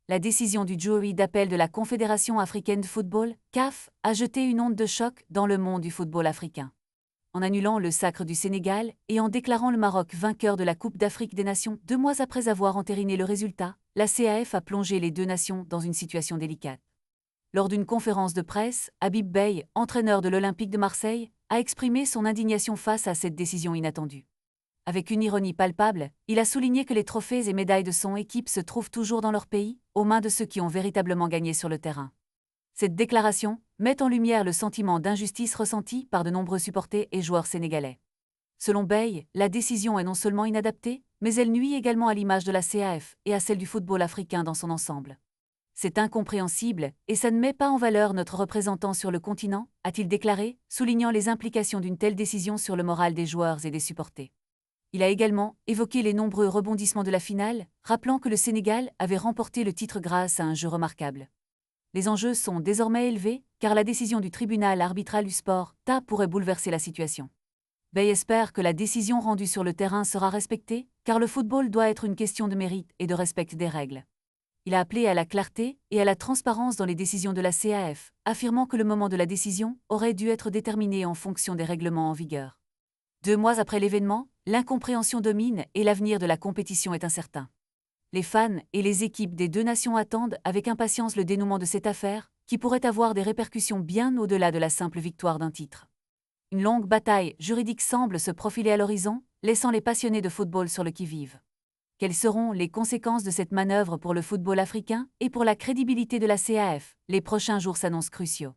La décision du jury d'appel de la Confédération africaine de football, CAF, a jeté une onde de choc dans le monde du football africain. En annulant le sacre du Sénégal et en déclarant le Maroc vainqueur de la Coupe d'Afrique des Nations 2 mois après avoir entériné le résultat, la CAF a plongé les deux nations dans une situation délicate. Lors d'une conférence de presse, Habib Beye, entraîneur de l'Olympique de Marseille, a exprimé son indignation face à cette décision inattendue. Avec une ironie palpable, il a souligné que les trophées et médailles de son équipe se trouvent toujours dans leur pays, aux mains de ceux qui ont véritablement gagné sur le terrain. Cette déclaration met en lumière le sentiment d'injustice ressenti par de nombreux supporters et joueurs sénégalais. Selon Beye, la décision est non seulement inadaptée, mais elle nuit également à l'image de la CAF et à celle du football africain dans son ensemble. C'est incompréhensible, et ça ne met pas en valeur notre représentant sur le continent, a-t-il déclaré, soulignant les implications d'une telle décision sur le moral des joueurs et des supporters. Il a également évoqué les nombreux rebondissements de la finale, rappelant que le Sénégal avait remporté le titre grâce à un jeu remarquable. Les enjeux sont désormais élevés, car la décision du tribunal arbitral du sport, TA, pourrait bouleverser la situation. Beye espère que la décision rendue sur le terrain sera respectée, car le football doit être une question de mérite et de respect des règles. Il a appelé à la clarté et à la transparence dans les décisions de la CAF, affirmant que le moment de la décision aurait dû être déterminé en fonction des règlements en vigueur. 2 mois après l'événement, l'incompréhension domine et l'avenir de la compétition est incertain. Les fans et les équipes des deux nations attendent avec impatience le dénouement de cette affaire, qui pourrait avoir des répercussions bien au-delà de la simple victoire d'un titre. Une longue bataille juridique semble se profiler à l'horizon, laissant les passionnés de football sur le qui-vive. Quelles seront les conséquences de cette manœuvre pour le football africain et pour la crédibilité de la CAF? Les prochains jours s'annoncent cruciaux.